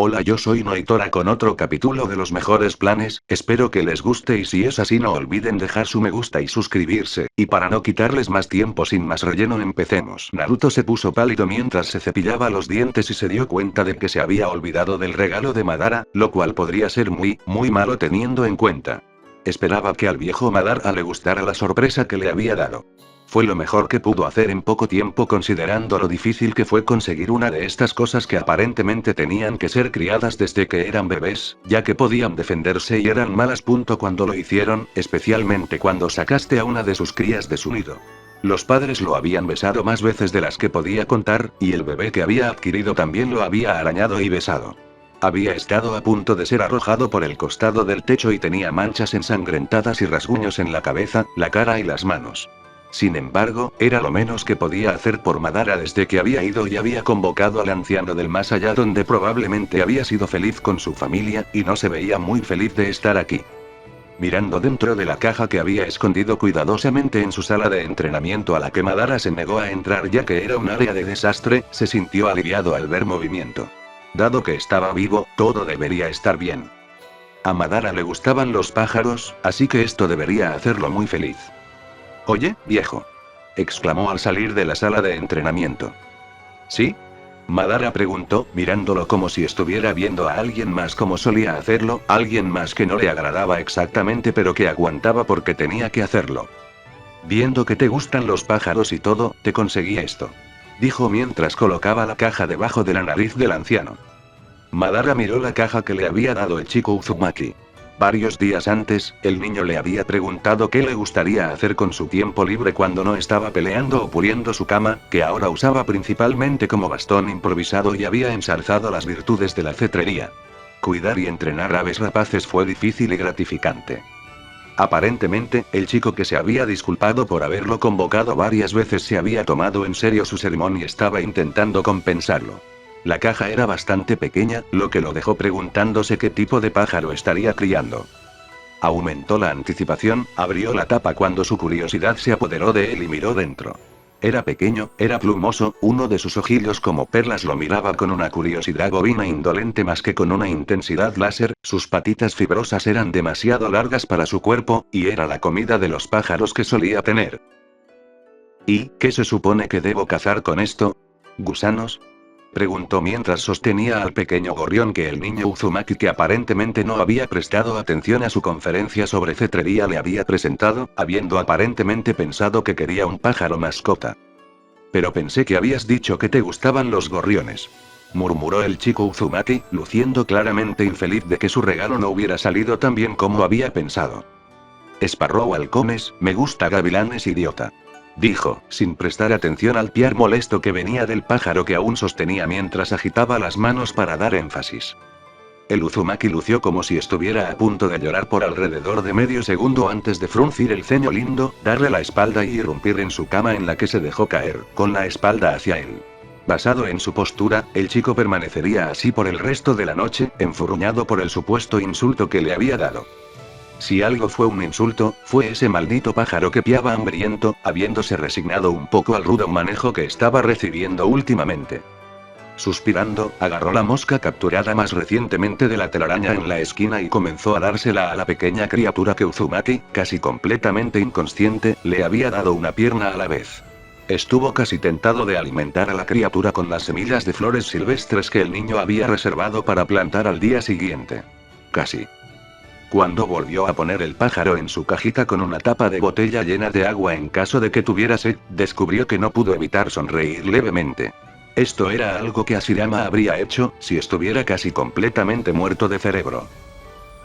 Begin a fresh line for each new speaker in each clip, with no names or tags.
Hola, yo soy Noitora con otro capítulo de los mejores planes, espero que les guste y si es así no olviden dejar su me gusta y suscribirse, y para no quitarles más tiempo sin más relleno empecemos. Naruto se puso pálido mientras se cepillaba los dientes y se dio cuenta de que se había olvidado del regalo de Madara, lo cual podría ser muy malo teniendo en cuenta. Esperaba que al viejo Madara le gustara la sorpresa que le había dado. Fue lo mejor que pudo hacer en poco tiempo considerando lo difícil que fue conseguir una de estas cosas que aparentemente tenían que ser criadas desde que eran bebés, ya que podían defenderse y eran malas. Cuando lo hicieron, especialmente cuando sacaste a una de sus crías de su nido. Los padres lo habían besado más veces de las que podía contar, y el bebé que había adquirido también lo había arañado y besado. Había estado a punto de ser arrojado por el costado del techo y tenía manchas ensangrentadas y rasguños en la cabeza, la cara y las manos. Sin embargo, era lo menos que podía hacer por Madara desde que había ido y había convocado al anciano del más allá donde probablemente había sido feliz con su familia, y no se veía muy feliz de estar aquí. Mirando dentro de la caja que había escondido cuidadosamente en su sala de entrenamiento a la que Madara se negó a entrar ya que era un área de desastre, se sintió aliviado al ver movimiento. Dado que estaba vivo, todo debería estar bien. A Madara le gustaban los pájaros, así que esto debería hacerlo muy feliz. «Oye, viejo», exclamó al salir de la sala de entrenamiento. «¿Sí?», Madara preguntó, mirándolo como si estuviera viendo a alguien más como solía hacerlo, alguien más que no le agradaba exactamente pero que aguantaba porque tenía que hacerlo. «Viendo que te gustan los pájaros y todo, te conseguí esto», dijo mientras colocaba la caja debajo de la nariz del anciano. Madara miró la caja que le había dado el chico Uzumaki. Varios días antes, el niño le había preguntado qué le gustaría hacer con su tiempo libre cuando no estaba peleando o puliendo su cama, que ahora usaba principalmente como bastón improvisado y había ensalzado las virtudes de la cetrería. Cuidar y entrenar aves rapaces fue difícil y gratificante. Aparentemente, el chico que se había disculpado por haberlo convocado varias veces se había tomado en serio su sermón y estaba intentando compensarlo. La caja era bastante pequeña, lo que lo dejó preguntándose qué tipo de pájaro estaría criando. Aumentó la anticipación, abrió la tapa cuando su curiosidad se apoderó de él y miró dentro. Era pequeño, era plumoso, uno de sus ojillos como perlas lo miraba con una curiosidad bovina indolente más que con una intensidad láser, sus patitas fibrosas eran demasiado largas para su cuerpo, y era la comida de los pájaros que solía tener. ¿Y qué se supone que debo cazar con esto? ¿Gusanos?, preguntó mientras sostenía al pequeño gorrión que el niño Uzumaki, que aparentemente no había prestado atención a su conferencia sobre cetrería, le había presentado, habiendo aparentemente pensado que quería un pájaro mascota. «Pero pensé que habías dicho que te gustaban los gorriones», murmuró el chico Uzumaki, luciendo claramente infeliz de que su regalo no hubiera salido tan bien como había pensado. «Sparrow halcones, me gusta gavilanes, idiota», dijo, sin prestar atención al piar molesto que venía del pájaro que aún sostenía mientras agitaba las manos para dar énfasis. El Uzumaki lució como si estuviera a punto de llorar por alrededor de medio segundo antes de fruncir el ceño lindo, darle la espalda y irrumpir en su cama en la que se dejó caer, con la espalda hacia él. Basado en su postura, el chico permanecería así por el resto de la noche, enfurruñado por el supuesto insulto que le había dado. Si algo fue un insulto, fue ese maldito pájaro que piaba hambriento, habiéndose resignado un poco al rudo manejo que estaba recibiendo últimamente. Suspirando, agarró la mosca capturada más recientemente de la telaraña en la esquina y comenzó a dársela a la pequeña criatura que Uzumaki, casi completamente inconsciente, le había dado una pierna a la vez. Estuvo casi tentado de alimentar a la criatura con las semillas de flores silvestres que el niño había reservado para plantar al día siguiente. Casi. Cuando volvió a poner el pájaro en su cajita con una tapa de botella llena de agua en caso de que tuviera sed, descubrió que no pudo evitar sonreír levemente. Esto era algo que Hashirama habría hecho, si estuviera casi completamente muerto de cerebro.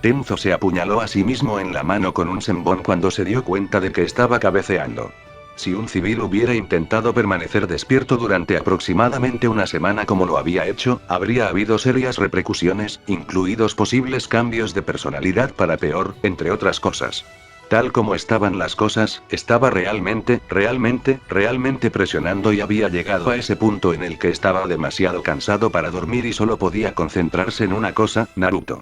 Tenzo se apuñaló a sí mismo en la mano con un sembón cuando se dio cuenta de que estaba cabeceando. Si un civil hubiera intentado permanecer despierto durante aproximadamente una semana como lo había hecho, habría habido serias repercusiones, incluidos posibles cambios de personalidad para peor, entre otras cosas. Tal como estaban las cosas, estaba realmente presionando y había llegado a ese punto en el que estaba demasiado cansado para dormir y solo podía concentrarse en una cosa, Naruto.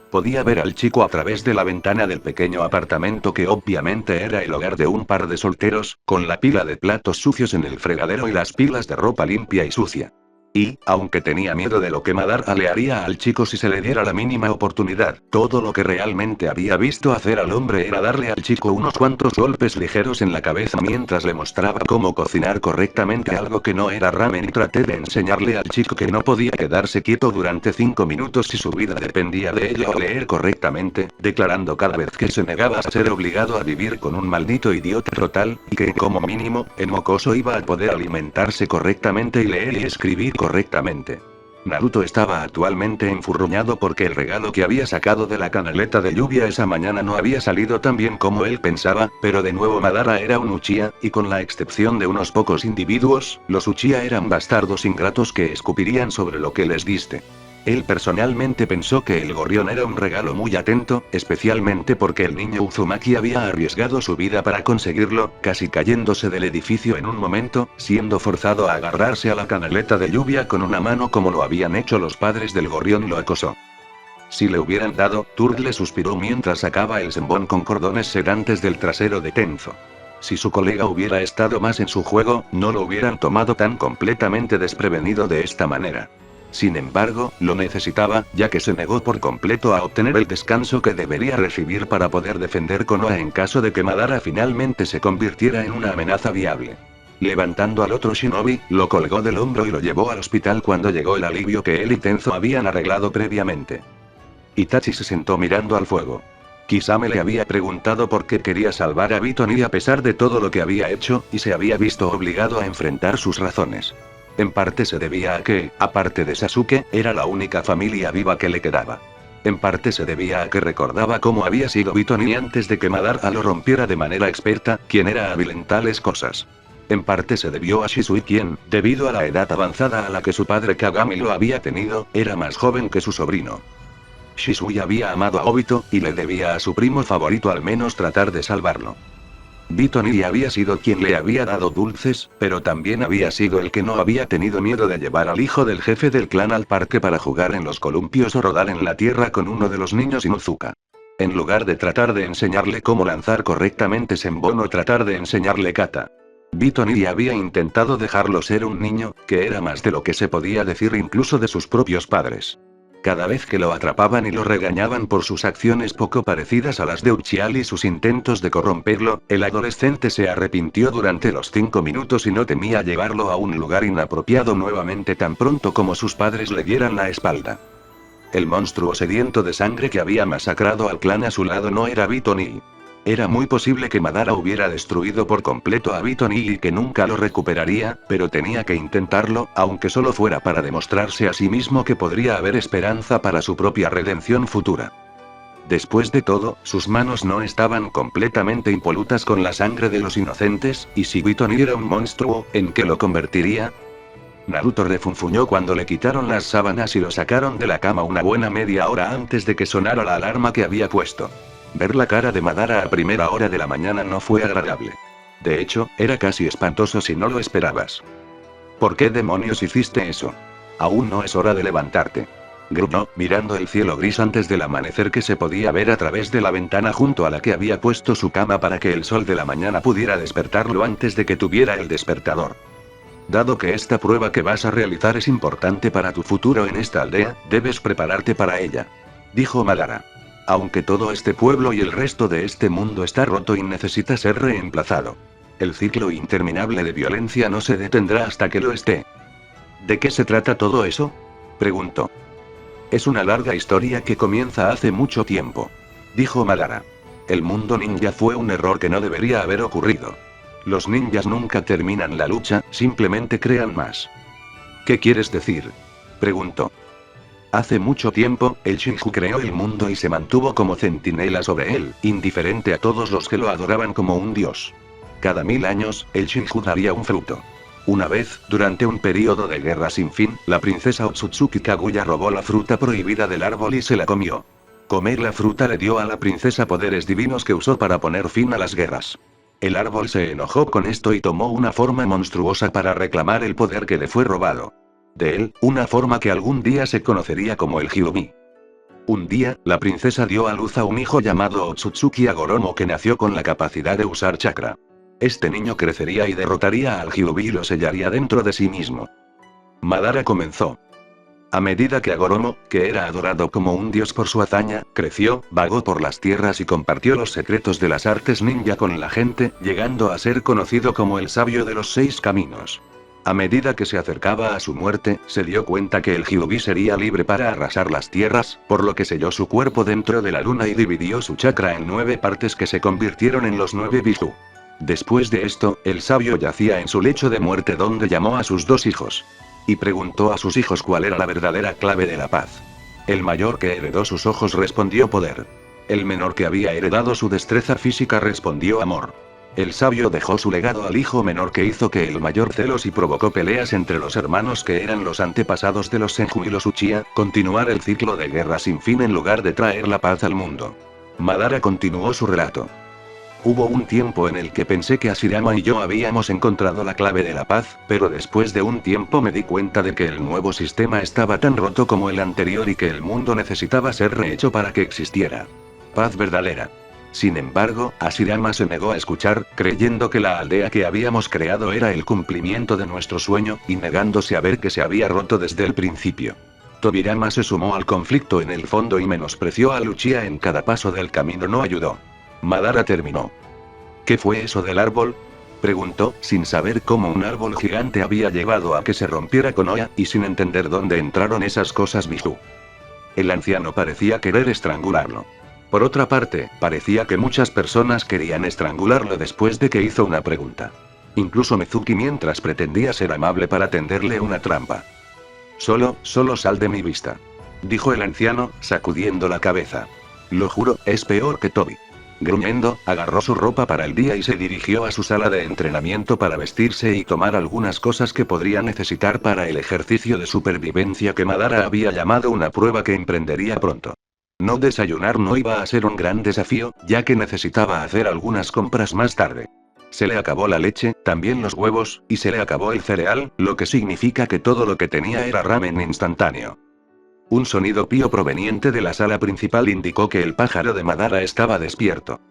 Podía ver al chico a través de la ventana del pequeño apartamento que obviamente era el hogar de un par de solteros, con la pila de platos sucios en el fregadero y las pilas de ropa limpia y sucia. Y, aunque tenía miedo de lo que Madara le haría al chico si se le diera la mínima oportunidad, todo lo que realmente había visto hacer al hombre era darle al chico unos cuantos golpes ligeros en la cabeza mientras le mostraba cómo cocinar correctamente algo que no era ramen y traté de enseñarle al chico que no podía quedarse quieto durante 5 minutos si su vida dependía de ello o leer correctamente, declarando cada vez que se negaba a ser obligado a vivir con un maldito idiota total, y que como mínimo, el mocoso iba a poder alimentarse correctamente y leer y escribir correctamente. Naruto estaba actualmente enfurruñado porque el regalo que había sacado de la canaleta de lluvia esa mañana no había salido tan bien como él pensaba, pero de nuevo Madara era un Uchiha, y con la excepción de unos pocos individuos, los Uchiha eran bastardos ingratos que escupirían sobre lo que les diste. Él personalmente pensó que el gorrión era un regalo muy atento, especialmente porque el niño Uzumaki había arriesgado su vida para conseguirlo, casi cayéndose del edificio en un momento, siendo forzado a agarrarse a la canaleta de lluvia con una mano como lo habían hecho los padres del gorrión y lo acosó. Si le hubieran dado, Turtle suspiró mientras sacaba el sembón con cordones sedantes del trasero de Tenzo. Si su colega hubiera estado más en su juego, no lo hubieran tomado tan completamente desprevenido de esta manera. Sin embargo, lo necesitaba, ya que se negó por completo a obtener el descanso que debería recibir para poder defender Konoha en caso de que Madara finalmente se convirtiera en una amenaza viable. Levantando al otro shinobi, lo colgó del hombro y lo llevó al hospital cuando llegó el alivio que él y Tenzo habían arreglado previamente. Itachi se sentó mirando al fuego. Kisame le había preguntado por qué quería salvar a Biton y a pesar de todo lo que había hecho, y se había visto obligado a enfrentar sus razones. En parte se debía a que, aparte de Sasuke, era la única familia viva que le quedaba. En parte se debía a que recordaba cómo había sido Biton y antes de que Madara lo rompiera de manera experta, quien era hábil en tales cosas. En parte se debió a Shisui quien, debido a la edad avanzada a la que su padre Kagami lo había tenido, era más joven que su sobrino. Shisui había amado a Obito, y le debía a su primo favorito al menos tratar de salvarlo. Biton había sido quien le había dado dulces, pero también había sido el que no había tenido miedo de llevar al hijo del jefe del clan al parque para jugar en los columpios o rodar en la tierra con uno de los niños Inuzuka. En lugar de tratar de enseñarle cómo lanzar correctamente Senbon o tratar de enseñarle kata. Biton había intentado dejarlo ser un niño, que era más de lo que se podía decir incluso de sus propios padres. Cada vez que lo atrapaban y lo regañaban por sus acciones poco parecidas a las de Uchiha y sus intentos de corromperlo, el adolescente se arrepintió durante los 5 minutos y no temía llevarlo a un lugar inapropiado nuevamente tan pronto como sus padres le dieran la espalda. El monstruo sediento de sangre que había masacrado al clan a su lado no era Biton. Era muy posible que Madara hubiera destruido por completo a Biton y que nunca lo recuperaría, pero tenía que intentarlo, aunque solo fuera para demostrarse a sí mismo que podría haber esperanza para su propia redención futura. Después de todo, sus manos no estaban completamente impolutas con la sangre de los inocentes, y si Biton era un monstruo, ¿en qué lo convertiría? Naruto refunfuñó cuando le quitaron las sábanas y lo sacaron de la cama una buena media hora antes de que sonara la alarma que había puesto. Ver la cara de Madara a primera hora de la mañana no fue agradable. De hecho, era casi espantoso si no lo esperabas. ¿Por qué demonios hiciste eso? Aún no es hora de levantarte. Gruñó, mirando el cielo gris antes del amanecer que se podía ver a través de la ventana junto a la que había puesto su cama para que el sol de la mañana pudiera despertarlo antes de que tuviera el despertador. Dado que esta prueba que vas a realizar es importante para tu futuro en esta aldea, debes prepararte para ella. Dijo Madara. Aunque todo este pueblo y el resto de este mundo está roto y necesita ser reemplazado. El ciclo interminable de violencia no se detendrá hasta que lo esté. ¿De qué se trata todo eso? Preguntó. Es una larga historia que comienza hace mucho tiempo. Dijo Madara. El mundo ninja fue un error que no debería haber ocurrido. Los ninjas nunca terminan la lucha, simplemente crean más. ¿Qué quieres decir? Preguntó. Hace mucho tiempo, el Shinju creó el mundo y se mantuvo como centinela sobre él, indiferente a todos los que lo adoraban como un dios. Cada 1000 años, el Shinju daría un fruto. Una vez, durante un período de guerra sin fin, la princesa Otsutsuki Kaguya robó la fruta prohibida del árbol y se la comió. Comer la fruta le dio a la princesa poderes divinos que usó para poner fin a las guerras. El árbol se enojó con esto y tomó una forma monstruosa para reclamar el poder que le fue robado. De él, una forma que algún día se conocería como el Hyuubi. Un día, la princesa dio a luz a un hijo llamado Otsutsuki Agoromo que nació con la capacidad de usar chakra. Este niño crecería y derrotaría al Hyuubi y lo sellaría dentro de sí mismo. Madara comenzó. A medida que Agoromo, que era adorado como un dios por su hazaña, creció, vagó por las tierras y compartió los secretos de las artes ninja con la gente, llegando a ser conocido como el sabio de los 6 caminos. A medida que se acercaba a su muerte, se dio cuenta que el Hyuubi sería libre para arrasar las tierras, por lo que selló su cuerpo dentro de la luna y dividió su chakra en 9 partes que se convirtieron en los 9 Biju. Después de esto, el sabio yacía en su lecho de muerte donde llamó a sus 2 hijos. Y preguntó a sus hijos cuál era la verdadera clave de la paz. El mayor, que heredó sus ojos, respondió poder. El menor, que había heredado su destreza física, respondió amor. El sabio dejó su legado al hijo menor, que hizo que el mayor celos y provocó peleas entre los hermanos que eran los antepasados de los Senju y los Uchiha, continuar el ciclo de guerra sin fin en lugar de traer la paz al mundo. Madara continuó su relato. Hubo un tiempo en el que pensé que Hashirama y yo habíamos encontrado la clave de la paz, pero después de un tiempo me di cuenta de que el nuevo sistema estaba tan roto como el anterior y que el mundo necesitaba ser rehecho para que existiera paz verdadera. Sin embargo, Hashirama se negó a escuchar, creyendo que la aldea que habíamos creado era el cumplimiento de nuestro sueño, y negándose a ver que se había roto desde el principio. Tobirama se sumó al conflicto en el fondo y menospreció a Uchiha en cada paso del camino. No ayudó. Madara terminó. ¿Qué fue eso del árbol?, preguntó, sin saber cómo un árbol gigante había llevado a que se rompiera Konoha, y sin entender dónde entraron esas cosas Biju. El anciano parecía querer estrangularlo. Por otra parte, parecía que muchas personas querían estrangularlo después de que hizo una pregunta. Incluso Mizuki, mientras pretendía ser amable para tenderle una trampa. Solo sal de mi vista, dijo el anciano, sacudiendo la cabeza. Lo juro, es peor que Tobi. Gruñendo, agarró su ropa para el día y se dirigió a su sala de entrenamiento para vestirse y tomar algunas cosas que podría necesitar para el ejercicio de supervivencia que Madara había llamado una prueba que emprendería pronto. No desayunar no iba a ser un gran desafío, ya que necesitaba hacer algunas compras más tarde. Se le acabó la leche, también los huevos, y se le acabó el cereal, lo que significa que todo lo que tenía era ramen instantáneo. Un sonido pío proveniente de la sala principal indicó que el pájaro de Madara estaba despierto.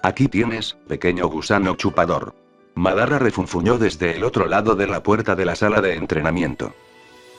Aquí tienes, pequeño gusano chupador. Madara refunfuñó desde el otro lado de la puerta de la sala de entrenamiento.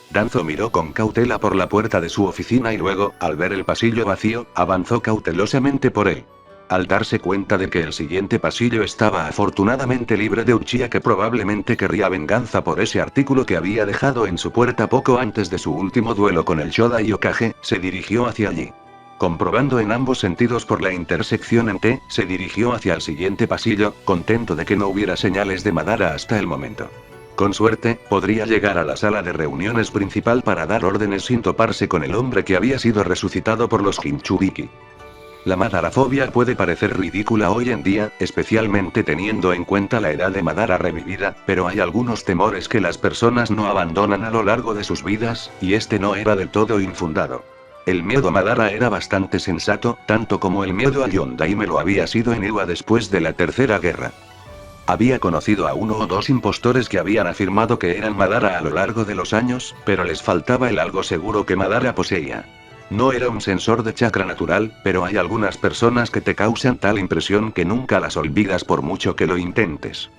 Danzo miró con cautela por la puerta de su oficina y luego, al ver el pasillo vacío, avanzó cautelosamente por él. Al darse cuenta de que el siguiente pasillo estaba afortunadamente libre de Uchiha, que probablemente querría venganza por ese artículo que había dejado en su puerta poco antes de su último duelo con el Shodai Hokage, se dirigió hacia allí. Comprobando en ambos sentidos por la intersección en T, se dirigió hacia el siguiente pasillo, contento de que no hubiera señales de Madara hasta el momento. Con suerte, podría llegar a la sala de reuniones principal para dar órdenes sin toparse con el hombre que había sido resucitado por los Jinchuriki. La Madarafobia puede parecer ridícula hoy en día, especialmente teniendo en cuenta la edad de Madara revivida, pero hay algunos temores que las personas no abandonan a lo largo de sus vidas, y este no era del todo infundado. El miedo a Madara era bastante sensato, tanto como el miedo a Yondaime lo había sido en Iwa después de la Tercera Guerra. Había conocido a 1 o 2 impostores que habían afirmado que eran Madara a lo largo de los años, pero les faltaba el algo seguro que Madara poseía. No era un sensor de chakra natural, pero hay algunas personas que te causan tal impresión que nunca las olvidas por mucho que lo intentes.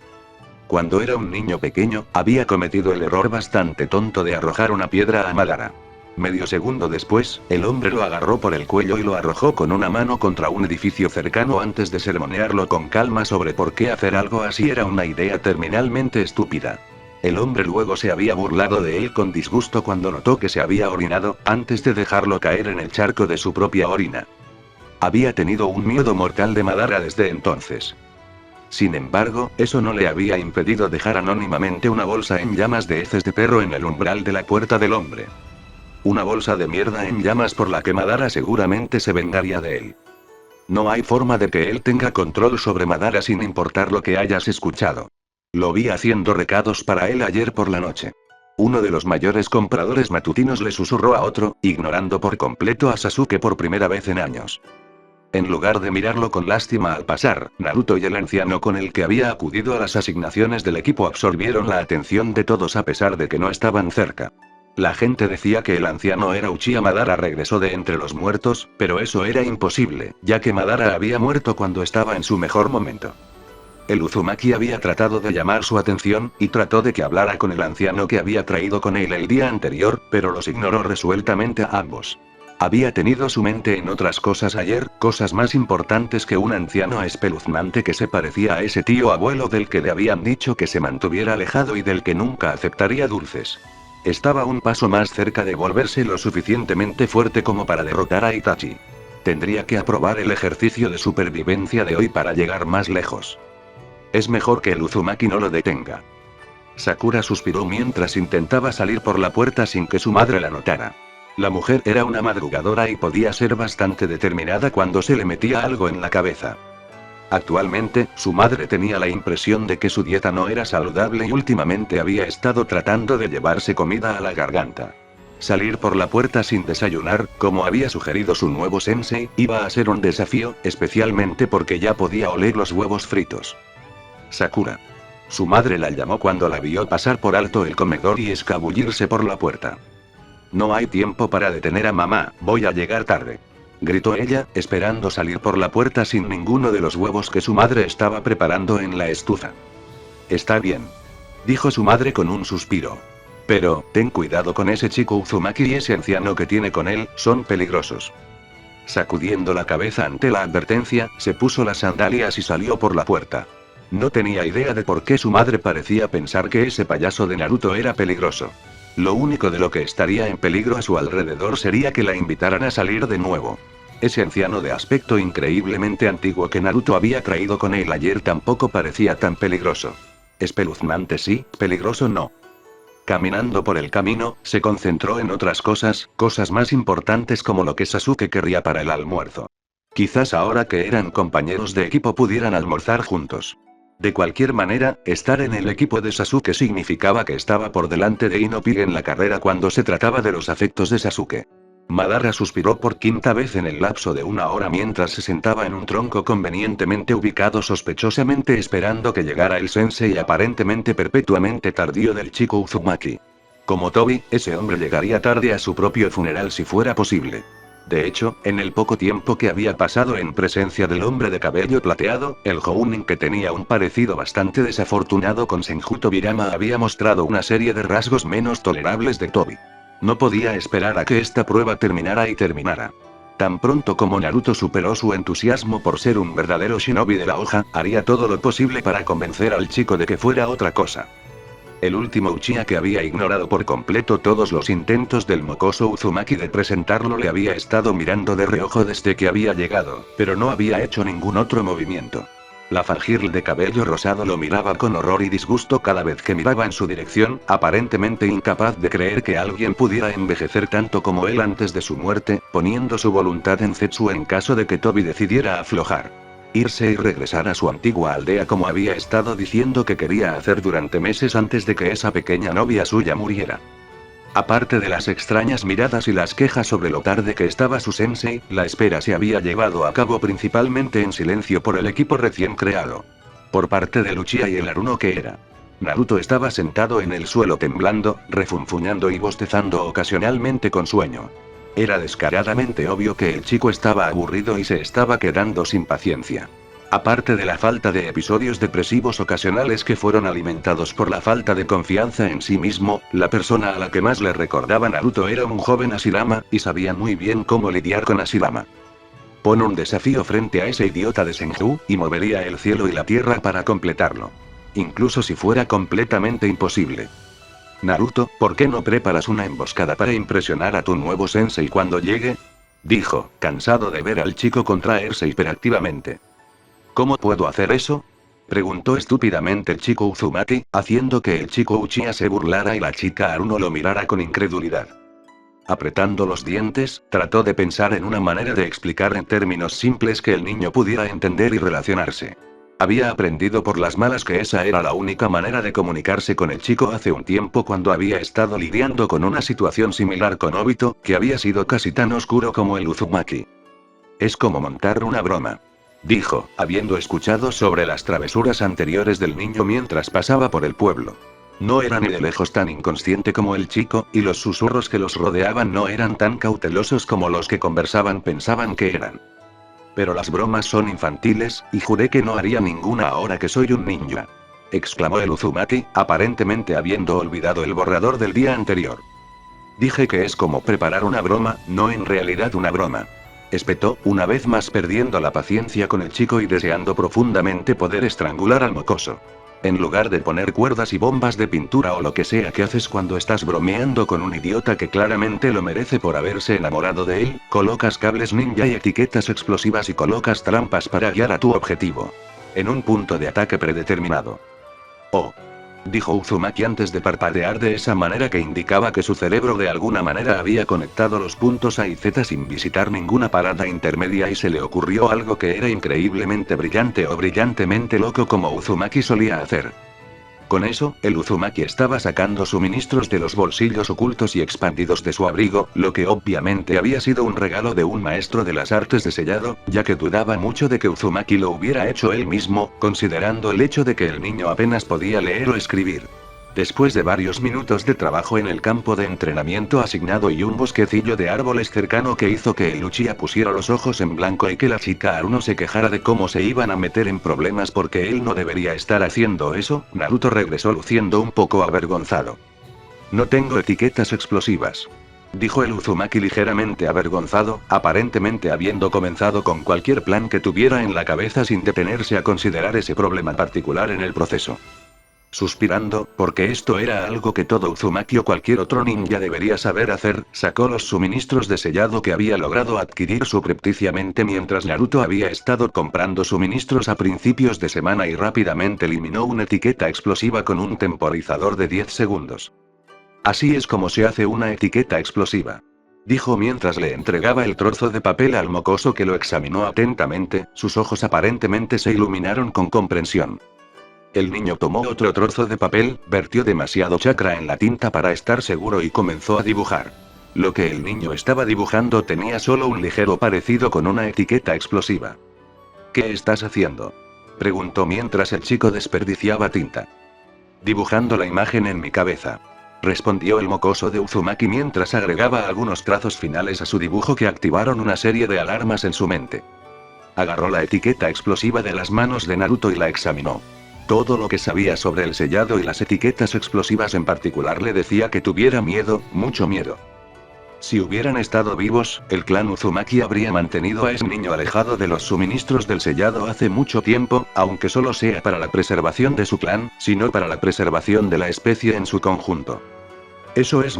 Cuando era un niño pequeño, había cometido el error bastante tonto de arrojar una piedra a Madara. Medio segundo después, el hombre lo agarró por el cuello y lo arrojó con una mano contra un edificio cercano antes de sermonearlo con calma sobre por qué hacer algo así era una idea terminalmente estúpida. El hombre luego se había burlado de él con disgusto cuando notó que se había orinado, antes de dejarlo caer en el charco de su propia orina. Había tenido un miedo mortal de Madara desde entonces. Sin embargo, eso no le había impedido dejar anónimamente una bolsa en llamas de heces de perro en el umbral de la puerta del hombre. Una bolsa de mierda en llamas por la que Madara seguramente se vengaría de él. No hay forma de que él tenga control sobre Madara sin importar lo que hayas escuchado. Lo vi haciendo recados para él ayer por la noche. Uno de los mayores compradores matutinos le susurró a otro, ignorando por completo a Sasuke por primera vez en años. En lugar de mirarlo con lástima al pasar, Naruto y el anciano con el que había acudido a las asignaciones del equipo absorbieron la atención de todos a pesar de que no estaban cerca. La gente decía que el anciano era Uchiha Madara regresó de entre los muertos, pero eso era imposible, ya que Madara había muerto cuando estaba en su mejor momento. El Uzumaki había tratado de llamar su atención, y trató de que hablara con el anciano que había traído con él el día anterior, pero los ignoró resueltamente a ambos. Había tenido su mente en otras cosas ayer, cosas más importantes que un anciano espeluznante que se parecía a ese tío abuelo del que le habían dicho que se mantuviera alejado y del que nunca aceptaría dulces. Estaba un paso más cerca de volverse lo suficientemente fuerte como para derrotar a Itachi. Tendría que aprobar el ejercicio de supervivencia de hoy para llegar más lejos. Es mejor que el Uzumaki no lo detenga. Sakura suspiró mientras intentaba salir por la puerta sin que su madre la notara. La mujer era una madrugadora y podía ser bastante determinada cuando se le metía algo en la cabeza. Actualmente, su madre tenía la impresión de que su dieta no era saludable y últimamente había estado tratando de llevarse comida a la garganta. Salir por la puerta sin desayunar, como había sugerido su nuevo sensei, iba a ser un desafío, especialmente porque ya podía oler los huevos fritos. Sakura. Su madre la llamó cuando la vio pasar por alto el comedor y escabullirse por la puerta. No hay tiempo para detener a mamá, voy a llegar tarde. Gritó ella, esperando salir por la puerta sin ninguno de los huevos que su madre estaba preparando en la estufa. Está bien. Dijo su madre con un suspiro. Pero, ten cuidado con ese chico Uzumaki y ese anciano que tiene con él, son peligrosos. Sacudiendo la cabeza ante la advertencia, se puso las sandalias y salió por la puerta. No tenía idea de por qué su madre parecía pensar que ese payaso de Naruto era peligroso. Lo único de lo que estaría en peligro a su alrededor sería que la invitaran a salir de nuevo. Ese anciano de aspecto increíblemente antiguo que Naruto había traído con él ayer tampoco parecía tan peligroso. Espeluznante sí, peligroso no. Caminando por el camino, se concentró en otras cosas, cosas más importantes como lo que Sasuke querría para el almuerzo. Quizás ahora que eran compañeros de equipo pudieran almorzar juntos. De cualquier manera, estar en el equipo de Sasuke significaba que estaba por delante de Inoue en la carrera cuando se trataba de los afectos de Sasuke. Madara suspiró por quinta vez en el lapso de una hora mientras se sentaba en un tronco convenientemente ubicado sospechosamente esperando que llegara el sensei aparentemente perpetuamente tardío del chico Uzumaki. Como Tobi, ese hombre llegaría tarde a su propio funeral si fuera posible. De hecho, en el poco tiempo que había pasado en presencia del hombre de cabello plateado, el Jounin que tenía un parecido bastante desafortunado con Senju Tobirama había mostrado una serie de rasgos menos tolerables de Tobi. No podía esperar a que esta prueba terminara y terminara. Tan pronto como Naruto superó su entusiasmo por ser un verdadero shinobi de la hoja, haría todo lo posible para convencer al chico de que fuera otra cosa. El último Uchiha que había ignorado por completo todos los intentos del mocoso Uzumaki de presentarlo le había estado mirando de reojo desde que había llegado, pero no había hecho ningún otro movimiento. La Fangirl de cabello rosado lo miraba con horror y disgusto cada vez que miraba en su dirección, aparentemente incapaz de creer que alguien pudiera envejecer tanto como él antes de su muerte, poniendo su voluntad en Zetsu en caso de que Tobi decidiera aflojar. Irse y regresar a su antigua aldea como había estado diciendo que quería hacer durante meses antes de que esa pequeña novia suya muriera. Aparte de las extrañas miradas y las quejas sobre lo tarde que estaba su sensei, la espera se había llevado a cabo principalmente en silencio por el equipo recién creado. Por parte de Uchiha y el Aruno que era. Naruto estaba sentado en el suelo temblando, refunfuñando y bostezando ocasionalmente con sueño. Era descaradamente obvio que el chico estaba aburrido y se estaba quedando sin paciencia. Aparte de la falta de episodios depresivos ocasionales que fueron alimentados por la falta de confianza en sí mismo, la persona a la que más le recordaba Naruto era un joven Hashirama, y sabía muy bien cómo lidiar con Hashirama. Pon un desafío frente a ese idiota de Senju, y movería el cielo y la tierra para completarlo. Incluso si fuera completamente imposible. Naruto, ¿por qué no preparas una emboscada para impresionar a tu nuevo sensei cuando llegue? Dijo, cansado de ver al chico contraerse hiperactivamente. ¿Cómo puedo hacer eso? Preguntó estúpidamente el chico Uzumaki, haciendo que el chico Uchiha se burlara y la chica Aruno lo mirara con incredulidad. Apretando los dientes, trató de pensar en una manera de explicar en términos simples que el niño pudiera entender y relacionarse. Había aprendido por las malas que esa era la única manera de comunicarse con el chico hace un tiempo cuando había estado lidiando con una situación similar con Obito, que había sido casi tan oscuro como el Uzumaki. Es como montar una broma. Dijo, habiendo escuchado sobre las travesuras anteriores del niño mientras pasaba por el pueblo. No era ni de lejos tan inconsciente como el chico, y los susurros que los rodeaban no eran tan cautelosos como los que conversaban pensaban que eran. Pero las bromas son infantiles, y juré que no haría ninguna ahora que soy un ninja. Exclamó el Uzumaki, aparentemente habiendo olvidado el borrador del día anterior. Dije que es como preparar una broma, no en realidad una broma. Espetó, una vez más perdiendo la paciencia con el chico y deseando profundamente poder estrangular al mocoso. En lugar de poner cuerdas y bombas de pintura o lo que sea que haces cuando estás bromeando con un idiota que claramente lo merece por haberse enamorado de él, colocas cables ninja y etiquetas explosivas y colocas trampas para guiar a tu objetivo. En un punto de ataque predeterminado. Oh. Dijo Uzumaki antes de parpadear de esa manera que indicaba que su cerebro de alguna manera había conectado los puntos A y Z sin visitar ninguna parada intermedia y se le ocurrió algo que era increíblemente brillante o brillantemente loco como Uzumaki solía hacer. Con eso, el Uzumaki estaba sacando suministros de los bolsillos ocultos y expandidos de su abrigo, lo que obviamente había sido un regalo de un maestro de las artes de sellado, ya que dudaba mucho de que Uzumaki lo hubiera hecho él mismo, considerando el hecho de que el niño apenas podía leer o escribir. Después de varios minutos de trabajo en el campo de entrenamiento asignado y un bosquecillo de árboles cercano que hizo que el Uchiha pusiera los ojos en blanco y que la chica Aruno se quejara de cómo se iban a meter en problemas porque él no debería estar haciendo eso, Naruto regresó luciendo un poco avergonzado. No tengo etiquetas explosivas. Dijo el Uzumaki ligeramente avergonzado, aparentemente habiendo comenzado con cualquier plan que tuviera en la cabeza sin detenerse a considerar ese problema particular en el proceso. Suspirando, porque esto era algo que todo Uzumaki o cualquier otro ninja debería saber hacer, sacó los suministros de sellado que había logrado adquirir subrepticiamente mientras Naruto había estado comprando suministros a principios de semana y rápidamente eliminó una etiqueta explosiva con un temporizador de 10 segundos. Así es como se hace una etiqueta explosiva. Dijo mientras le entregaba el trozo de papel al mocoso que lo examinó atentamente, sus ojos aparentemente se iluminaron con comprensión. El niño tomó otro trozo de papel, vertió demasiado chakra en la tinta para estar seguro y comenzó a dibujar. Lo que el niño estaba dibujando tenía solo un ligero parecido con una etiqueta explosiva. ¿Qué estás haciendo?, preguntó mientras el chico desperdiciaba tinta. Dibujando la imagen en mi cabeza, respondió el mocoso de Uzumaki mientras agregaba algunos trazos finales a su dibujo que activaron una serie de alarmas en su mente. Agarró la etiqueta explosiva de las manos de Naruto y la examinó. Todo lo que sabía sobre el sellado y las etiquetas explosivas en particular le decía que tuviera miedo, mucho miedo. Si hubieran estado vivos, el clan Uzumaki habría mantenido a ese niño alejado de los suministros del sellado hace mucho tiempo, aunque solo sea para la preservación de su clan, sino para la preservación de la especie en su conjunto. Eso es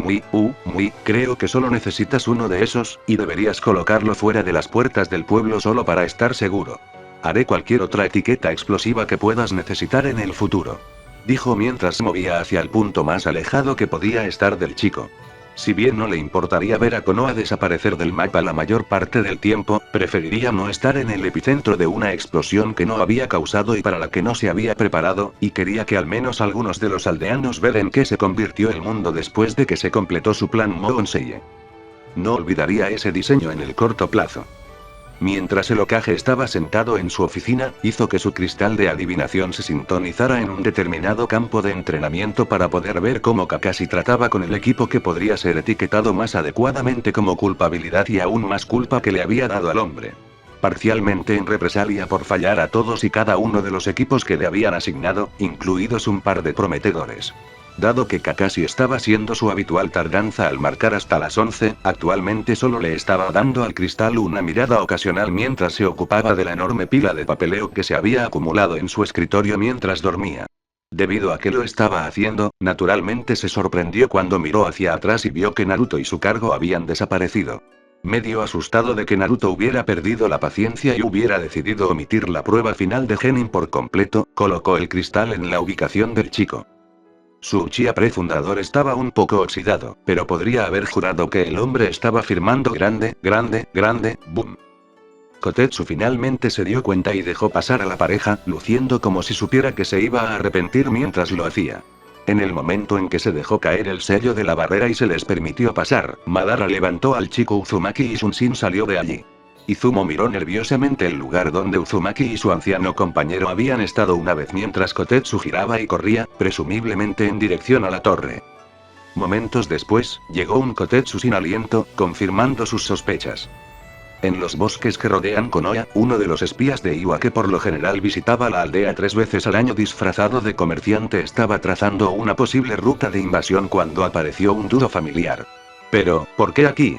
creo que solo necesitas uno de esos, y deberías colocarlo fuera de las puertas del pueblo solo para estar seguro. Haré cualquier otra etiqueta explosiva que puedas necesitar en el futuro. Dijo mientras se movía hacia el punto más alejado que podía estar del chico. Si bien no le importaría ver a Konoha desaparecer del mapa la mayor parte del tiempo, preferiría no estar en el epicentro de una explosión que no había causado y para la que no se había preparado, y quería que al menos algunos de los aldeanos ver en qué se convirtió el mundo después de que se completó su plan Monseiya. No olvidaría ese diseño en el corto plazo. Mientras el Hokage estaba sentado en su oficina, hizo que su cristal de adivinación se sintonizara en un determinado campo de entrenamiento para poder ver cómo Kakashi trataba con el equipo que podría ser etiquetado más adecuadamente como culpabilidad y aún más culpa que le había dado al hombre. Parcialmente en represalia por fallar a todos y cada uno de los equipos que le habían asignado, incluidos un par de prometedores. Dado que Kakashi estaba siendo su habitual tardanza al marcar hasta las 11, actualmente solo le estaba dando al cristal una mirada ocasional mientras se ocupaba de la enorme pila de papeleo que se había acumulado en su escritorio mientras dormía. Debido a que lo estaba haciendo, naturalmente se sorprendió cuando miró hacia atrás y vio que Naruto y su cargo habían desaparecido. Medio asustado de que Naruto hubiera perdido la paciencia y hubiera decidido omitir la prueba final de Genin por completo, colocó el cristal en la ubicación del chico. Su Uchiha prefundador estaba un poco oxidado, pero podría haber jurado que el hombre estaba firmando grande, boom. Kotetsu finalmente se dio cuenta y dejó pasar a la pareja, luciendo como si supiera que se iba a arrepentir mientras lo hacía. En el momento en que se dejó caer el sello de la barrera y se les permitió pasar, Madara levantó al chico Uzumaki y Sun-Sin salió de allí. Izumo miró nerviosamente el lugar donde Uzumaki y su anciano compañero habían estado una vez mientras Kotetsu giraba y corría, presumiblemente en dirección a la torre. Momentos después, llegó un Kotetsu sin aliento, confirmando sus sospechas. En los bosques que rodean Konoha, uno de los espías de Iwa que por lo general visitaba la aldea 3 veces al año disfrazado de comerciante estaba trazando una posible ruta de invasión cuando apareció un dúo familiar. Pero, ¿por qué aquí?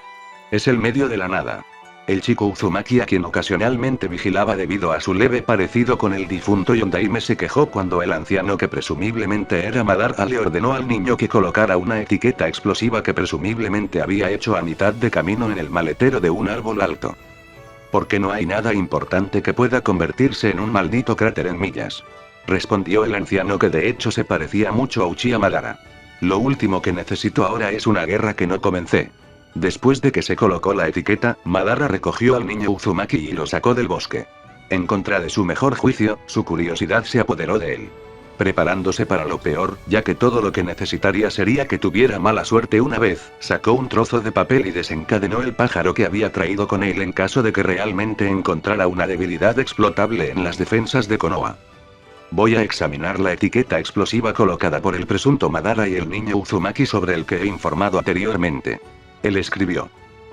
Es el medio de la nada. El chico Uzumaki, a quien ocasionalmente vigilaba debido a su leve parecido con el difunto Yondaime, se quejó cuando el anciano, que presumiblemente era Madara, le ordenó al niño que colocara una etiqueta explosiva que presumiblemente había hecho a mitad de camino en el maletero de un árbol alto. Porque no hay nada importante que pueda convertirse en un maldito cráter en millas. Respondió el anciano, que de hecho se parecía mucho a Uchiha Madara. Lo último que necesito ahora es una guerra que no comencé. Después de que se colocó la etiqueta, Madara recogió al niño Uzumaki y lo sacó del bosque. En contra de su mejor juicio, su curiosidad se apoderó de él. Preparándose para lo peor, ya que todo lo que necesitaría sería que tuviera mala suerte una vez, sacó un trozo de papel y desencadenó el pájaro que había traído con él en caso de que realmente encontrara una debilidad explotable en las defensas de Konoha. Voy a examinar la etiqueta explosiva colocada por el presunto Madara y el niño Uzumaki sobre el que he informado anteriormente. Él escribió.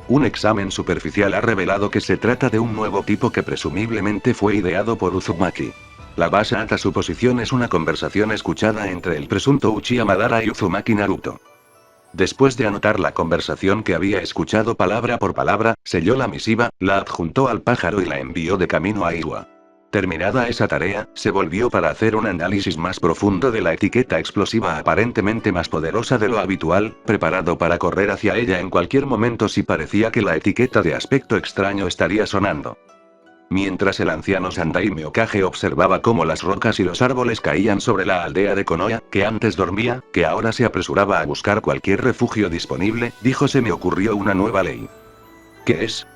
Un examen superficial ha revelado que se trata de un nuevo tipo que presumiblemente fue ideado por Uzumaki. La base ata suposición es una conversación escuchada entre el presunto Uchiha Madara y Uzumaki Naruto. Después de anotar la conversación que había escuchado palabra por palabra, selló la misiva, la adjuntó al pájaro y la envió de camino a Iwa. Terminada esa tarea, se volvió para hacer un análisis más profundo de la etiqueta explosiva aparentemente más poderosa de lo habitual, preparado para correr hacia ella en cualquier momento si parecía que la etiqueta de aspecto extraño estaría sonando. Mientras el anciano Sandaime Okage observaba cómo las rocas y los árboles caían sobre la aldea de Konoha, que antes dormía, que ahora se apresuraba a buscar cualquier refugio disponible, dijo: se me ocurrió una nueva ley. ¿Qué es?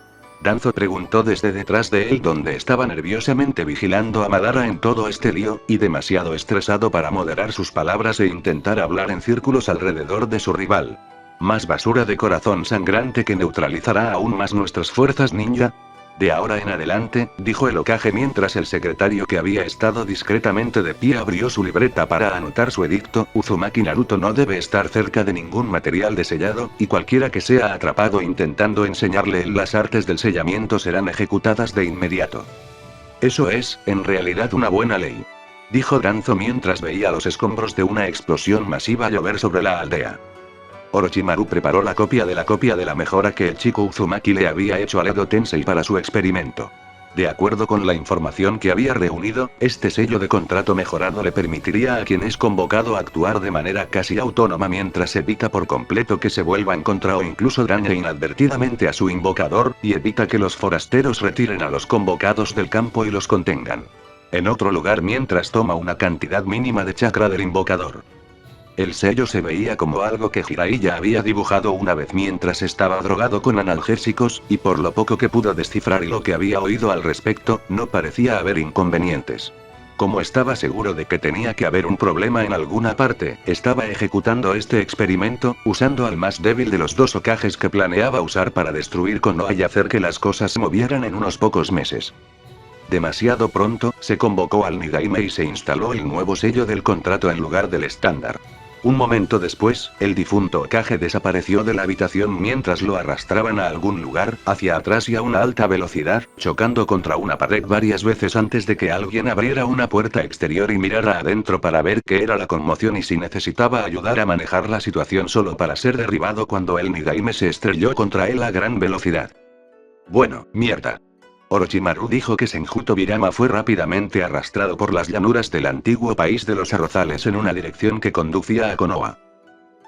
Danzo preguntó desde detrás de él, donde estaba nerviosamente vigilando a Madara en todo este lío, y demasiado estresado para moderar sus palabras e intentar hablar en círculos alrededor de su rival. ¿Más basura de corazón sangrante que neutralizará aún más nuestras fuerzas ninja? De ahora en adelante, dijo el Hokage mientras el secretario, que había estado discretamente de pie, abrió su libreta para anotar su edicto: Uzumaki Naruto no debe estar cerca de ningún material de sellado, y cualquiera que sea atrapado intentando enseñarle las artes del sellamiento serán ejecutadas de inmediato. Eso es, en realidad, una buena ley, dijo Danzo mientras veía los escombros de una explosión masiva llover sobre la aldea. Orochimaru preparó la copia de la mejora que el chico Uzumaki le había hecho a Edo Tensei para su experimento. De acuerdo con la información que había reunido, este sello de contrato mejorado le permitiría a quien es convocado actuar de manera casi autónoma mientras evita por completo que se vuelva en contra o incluso dañe inadvertidamente a su invocador, y evita que los forasteros retiren a los convocados del campo y los contengan en otro lugar mientras toma una cantidad mínima de chakra del invocador. El sello se veía como algo que Jiraiya había dibujado una vez mientras estaba drogado con analgésicos, y por lo poco que pudo descifrar y lo que había oído al respecto, no parecía haber inconvenientes. Como estaba seguro de que tenía que haber un problema en alguna parte, estaba ejecutando este experimento, usando al más débil de los dos Hokages que planeaba usar para destruir Konoha y hacer que las cosas se movieran en unos pocos meses. Demasiado pronto, se convocó al Nidaime y se instaló el nuevo sello del contrato en lugar del estándar. Un momento después, el difunto Hokage desapareció de la habitación mientras lo arrastraban a algún lugar, hacia atrás y a una alta velocidad, chocando contra una pared varias veces antes de que alguien abriera una puerta exterior y mirara adentro para ver qué era la conmoción y si necesitaba ayudar a manejar la situación solo para ser derribado cuando el Nidaime se estrelló contra él a gran velocidad. Bueno, mierda. Orochimaru dijo que Senju Tobirama fue rápidamente arrastrado por las llanuras del antiguo país de los arrozales en una dirección que conducía a Konoha.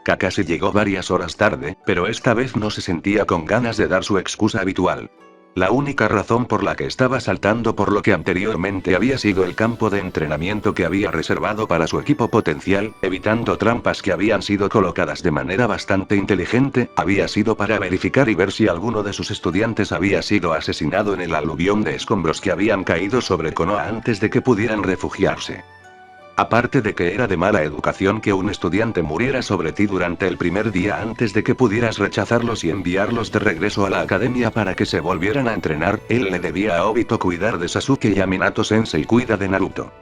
Kakashi llegó varias horas tarde, pero esta vez no se sentía con ganas de dar su excusa habitual. La única razón por la que estaba saltando por lo que anteriormente había sido el campo de entrenamiento que había reservado para su equipo potencial, evitando trampas que habían sido colocadas de manera bastante inteligente, había sido para verificar y ver si alguno de sus estudiantes había sido asesinado en el aluvión de escombros que habían caído sobre Konoha antes de que pudieran refugiarse. Aparte de que era de mala educación que un estudiante muriera sobre ti durante el primer día antes de que pudieras rechazarlos y enviarlos de regreso a la academia para que se volvieran a entrenar, él le debía a Obito cuidar de Sasuke y a Minato Sensei cuida de Naruto.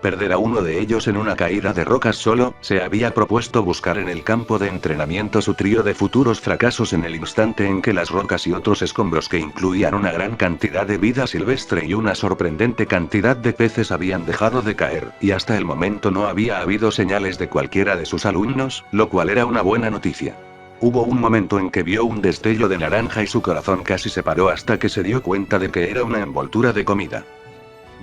perder a uno de ellos en una caída de rocas solo, se había propuesto buscar en el campo de entrenamiento su trío de futuros fracasos en el instante en que las rocas y otros escombros que incluían una gran cantidad de vida silvestre y una sorprendente cantidad de peces habían dejado de caer, y hasta el momento no había habido señales de cualquiera de sus alumnos, lo cual era una buena noticia. Hubo un momento en que vio un destello de naranja y su corazón casi se paró hasta que se dio cuenta de que era una envoltura de comida.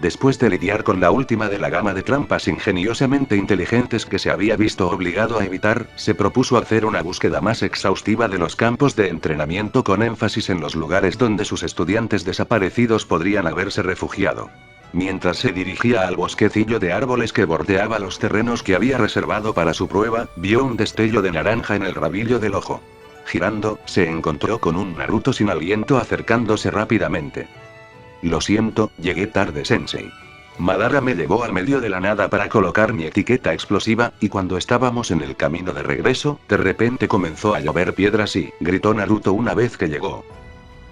Después de lidiar con la última de la gama de trampas ingeniosamente inteligentes que se había visto obligado a evitar, se propuso hacer una búsqueda más exhaustiva de los campos de entrenamiento con énfasis en los lugares donde sus estudiantes desaparecidos podrían haberse refugiado. Mientras se dirigía al bosquecillo de árboles que bordeaba los terrenos que había reservado para su prueba, vio un destello de naranja en el rabillo del ojo. Girando, se encontró con un Naruto sin aliento acercándose rápidamente. Lo siento, llegué tarde, Sensei. Madara me llevó al medio de la nada para colocar mi etiqueta explosiva, y cuando estábamos en el camino de regreso, de repente comenzó a llover piedras y, gritó Naruto una vez que llegó.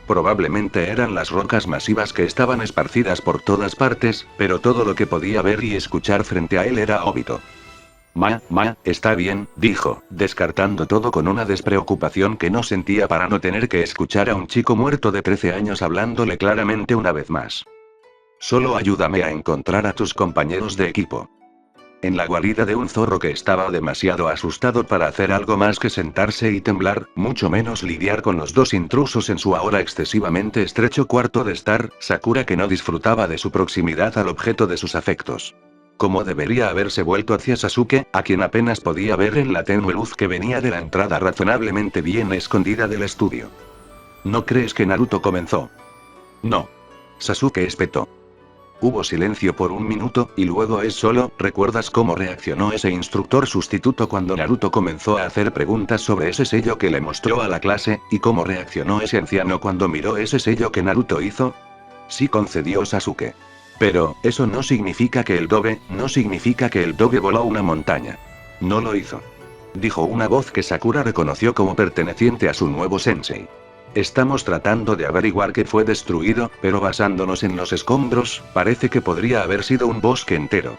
Probablemente eran las rocas masivas que estaban esparcidas por todas partes, pero todo lo que podía ver y escuchar frente a él era Obito. Está bien, dijo, descartando todo con una despreocupación que no sentía para no tener que escuchar a un chico muerto de 13 años hablándole claramente una vez más. Solo ayúdame a encontrar a tus compañeros de equipo. En la guarida de un zorro que estaba demasiado asustado para hacer algo más que sentarse y temblar, mucho menos lidiar con los dos intrusos en su ahora excesivamente estrecho cuarto de estar, Sakura que no disfrutaba de su proximidad al objeto de sus afectos. Como debería haberse vuelto hacia Sasuke, a quien apenas podía ver en la tenue luz que venía de la entrada razonablemente bien escondida del estudio. ¿No crees que Naruto comenzó? No. Sasuke espetó. Hubo silencio por un minuto, y luego ¿recuerdas cómo reaccionó ese instructor sustituto cuando Naruto comenzó a hacer preguntas sobre ese sello que le mostró a la clase, y cómo reaccionó ese anciano cuando miró ese sello que Naruto hizo? Sí, concedió Sasuke. Pero, eso no significa que el Doge voló una montaña. No lo hizo. Dijo una voz que Sakura reconoció como perteneciente a su nuevo sensei. Estamos tratando de averiguar qué fue destruido, pero basándonos en los escombros, parece que podría haber sido un bosque entero.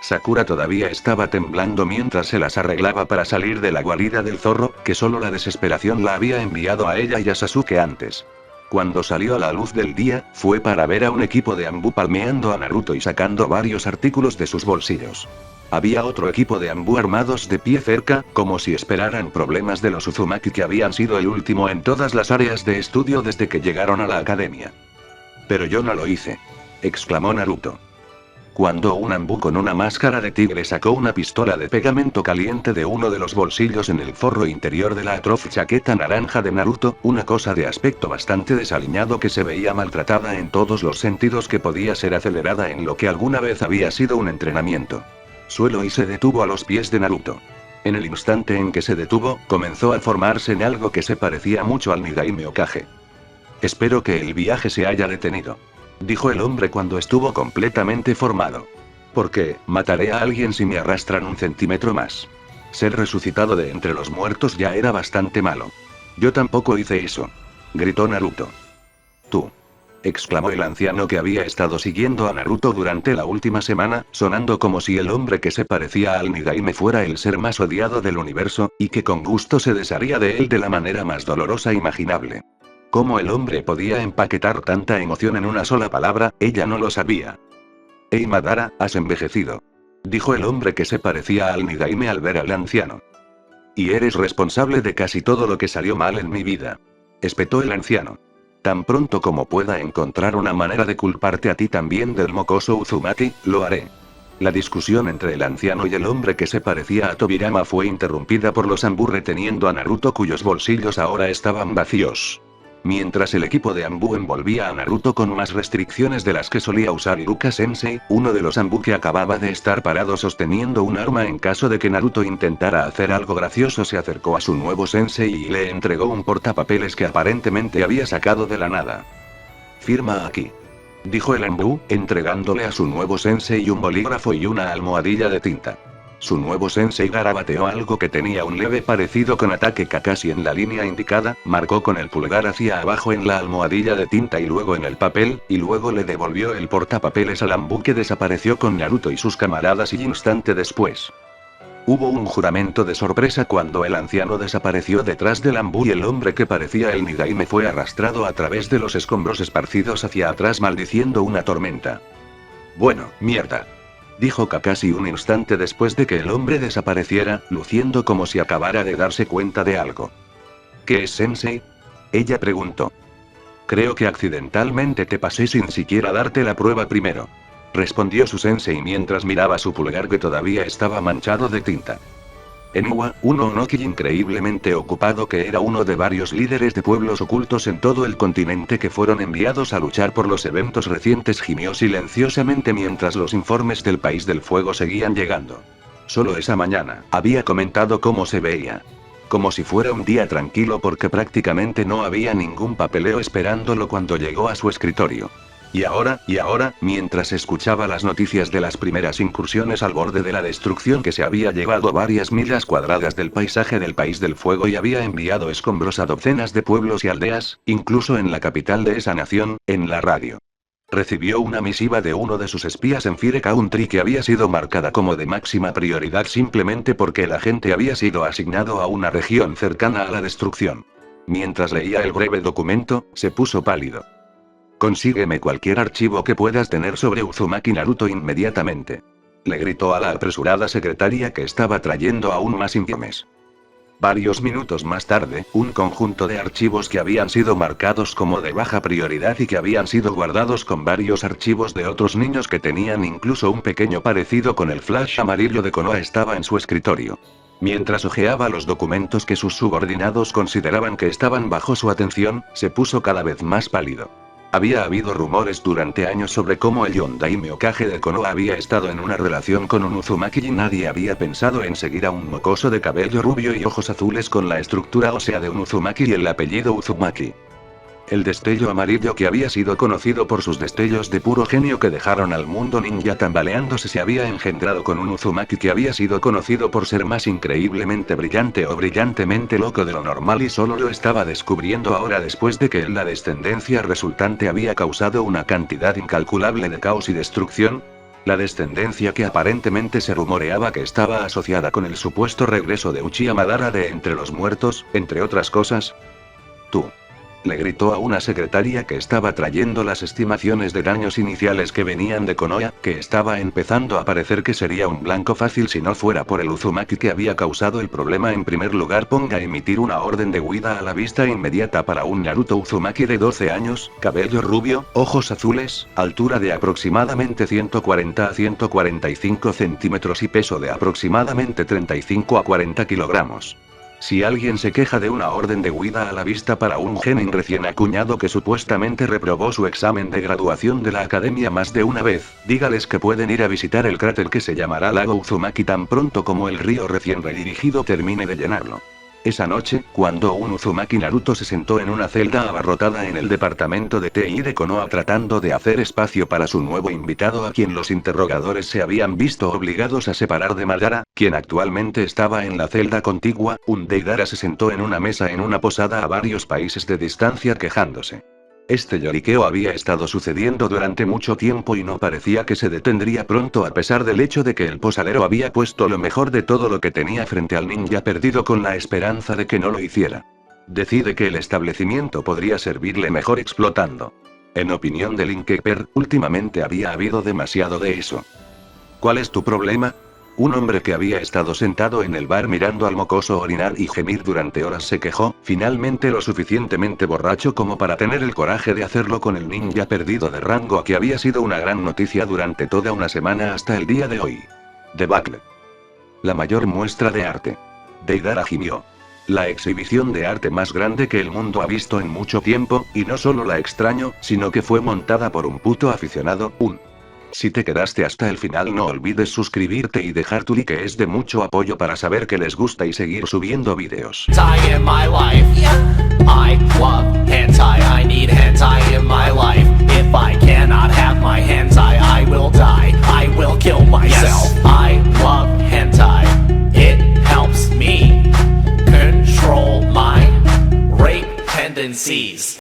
Sakura todavía estaba temblando mientras se las arreglaba para salir de la guarida del zorro, que solo la desesperación la había enviado a ella y a Sasuke antes. Cuando salió a la luz del día, fue para ver a un equipo de Anbu palmeando a Naruto y sacando varios artículos de sus bolsillos. Había otro equipo de Anbu armados de pie cerca, como si esperaran problemas de los Uzumaki que habían sido el último en todas las áreas de estudio desde que llegaron a la academia. Pero yo no lo hice, exclamó Naruto. Cuando un Anbu con una máscara de tigre sacó una pistola de pegamento caliente de uno de los bolsillos en el forro interior de la atroz chaqueta naranja de Naruto, una cosa de aspecto bastante desaliñado que se veía maltratada en todos los sentidos que podía ser acelerada en lo que alguna vez había sido un entrenamiento. Suelo y se detuvo a los pies de Naruto. En el instante en que se detuvo, comenzó a formarse en algo que se parecía mucho al Nidaime Okage. Espero que el viaje se haya detenido, dijo el hombre cuando estuvo completamente formado. Porque, mataré a alguien si me arrastran un centímetro más. Ser resucitado de entre los muertos ya era bastante malo. Yo tampoco hice eso, gritó Naruto. Tú, exclamó el anciano que había estado siguiendo a Naruto durante la última semana, sonando como si el hombre que se parecía al Nidaime fuera el ser más odiado del universo, y que con gusto se desharía de él de la manera más dolorosa imaginable. ¿Cómo el hombre podía empaquetar tanta emoción en una sola palabra? Ella no lo sabía. «Hey Madara, has envejecido», dijo el hombre que se parecía al Nidaime al ver al anciano. «Y eres responsable de casi todo lo que salió mal en mi vida», espetó el anciano. «Tan pronto como pueda encontrar una manera de culparte a ti también del mocoso Uzumaki, lo haré». La discusión entre el anciano y el hombre que se parecía a Tobirama fue interrumpida por los Anbu reteniendo a Naruto cuyos bolsillos ahora estaban vacíos. Mientras el equipo de Anbu envolvía a Naruto con más restricciones de las que solía usar Iruka Sensei, uno de los Anbu que acababa de estar parado sosteniendo un arma en caso de que Naruto intentara hacer algo gracioso se acercó a su nuevo Sensei y le entregó un portapapeles que aparentemente había sacado de la nada. «Firma aquí», dijo el Anbu, entregándole a su nuevo Sensei un bolígrafo y una almohadilla de tinta. Su nuevo sensei garabateó algo que tenía un leve parecido con ataque Kakashi en la línea indicada, marcó con el pulgar hacia abajo en la almohadilla de tinta y luego en el papel, y luego le devolvió el portapapeles al Ambu, que desapareció con Naruto y sus camaradas, y instante después hubo un juramento de sorpresa cuando el anciano desapareció detrás del Ambu y el hombre que parecía el Nidaime fue arrastrado a través de los escombros esparcidos hacia atrás maldiciendo una tormenta. Bueno, mierda, dijo Kakashi un instante después de que el hombre desapareciera, luciendo como si acabara de darse cuenta de algo. ¿Qué es, sensei? Ella preguntó. Creo que accidentalmente te pasé sin siquiera darte la prueba primero, respondió su sensei mientras miraba su pulgar que todavía estaba manchado de tinta. Enua, un Onoki increíblemente ocupado que era uno de varios líderes de pueblos ocultos en todo el continente que fueron enviados a luchar por los eventos recientes, gimió silenciosamente mientras los informes del País del Fuego seguían llegando. Solo esa mañana, había comentado cómo se veía. Como si fuera un día tranquilo porque prácticamente no había ningún papeleo esperándolo cuando llegó a su escritorio. Y ahora, mientras escuchaba las noticias de las primeras incursiones al borde de la destrucción que se había llevado varias millas cuadradas del paisaje del País del Fuego y había enviado escombros a docenas de pueblos y aldeas, incluso en la capital de esa nación, en la radio. Recibió una misiva de uno de sus espías en Fire Country que había sido marcada como de máxima prioridad simplemente porque el agente había sido asignado a una región cercana a la destrucción. Mientras leía el breve documento, se puso pálido. Consígueme cualquier archivo que puedas tener sobre Uzumaki Naruto inmediatamente, le gritó a la apresurada secretaria que estaba trayendo aún más informes. Varios minutos más tarde, un conjunto de archivos que habían sido marcados como de baja prioridad y que habían sido guardados con varios archivos de otros niños que tenían incluso un pequeño parecido con el flash amarillo de Konoha estaba en su escritorio. Mientras hojeaba los documentos que sus subordinados consideraban que estaban bajo su atención, se puso cada vez más pálido. Había habido rumores durante años sobre cómo el Yondaime Hokage de Konoha había estado en una relación con un Uzumaki y nadie había pensado en seguir a un mocoso de cabello rubio y ojos azules con la estructura ósea de un Uzumaki y el apellido Uzumaki. El destello amarillo que había sido conocido por sus destellos de puro genio que dejaron al mundo ninja tambaleándose se había engendrado con un Uzumaki que había sido conocido por ser más increíblemente brillante o brillantemente loco de lo normal y solo lo estaba descubriendo ahora después de que la descendencia resultante había causado una cantidad incalculable de caos y destrucción. La descendencia que aparentemente se rumoreaba que estaba asociada con el supuesto regreso de Uchiha Madara de entre los muertos, entre otras cosas. Tú, le gritó a una secretaria que estaba trayendo las estimaciones de daños iniciales que venían de Konoha, que estaba empezando a parecer que sería un blanco fácil si no fuera por el Uzumaki que había causado el problema. En primer lugar, ponga a emitir una orden de huida a la vista inmediata para un Naruto Uzumaki de 12 años, cabello rubio, ojos azules, altura de aproximadamente 140 a 145 centímetros y peso de aproximadamente 35 a 40 kilogramos. Si alguien se queja de una orden de huida a la vista para un genin recién acuñado que supuestamente reprobó su examen de graduación de la academia más de una vez, dígales que pueden ir a visitar el cráter que se llamará Lago Uzumaki tan pronto como el río recién redirigido termine de llenarlo. Esa noche, cuando un Uzumaki Naruto se sentó en una celda abarrotada en el departamento de TI de Konoha tratando de hacer espacio para su nuevo invitado a quien los interrogadores se habían visto obligados a separar de Madara, quien actualmente estaba en la celda contigua, un Deidara se sentó en una mesa en una posada a varios países de distancia quejándose. Este lloriqueo había estado sucediendo durante mucho tiempo y no parecía que se detendría pronto a pesar del hecho de que el posadero había puesto lo mejor de todo lo que tenía frente al ninja perdido con la esperanza de que no lo hiciera. Decide que el establecimiento podría servirle mejor explotando. En opinión del Inkeeper, últimamente había habido demasiado de eso. ¿Cuál es tu problema? Un hombre que había estado sentado en el bar mirando al mocoso orinar y gemir durante horas se quejó, finalmente lo suficientemente borracho como para tener el coraje de hacerlo con el ninja perdido de rango que había sido una gran noticia durante toda una semana hasta el día de hoy. Debacle. La mayor muestra de arte. Deidara gimió. La exhibición de arte más grande que el mundo ha visto en mucho tiempo, y no solo la extraño, sino que fue montada por un puto aficionado, Si te quedaste hasta el final no olvides suscribirte y dejar tu like, es de mucho apoyo para saber que les gusta y seguir subiendo vídeos.
Hentai in my life. I love hentai, I need hentai in my life. If I cannot have my hentai, I will die. I will kill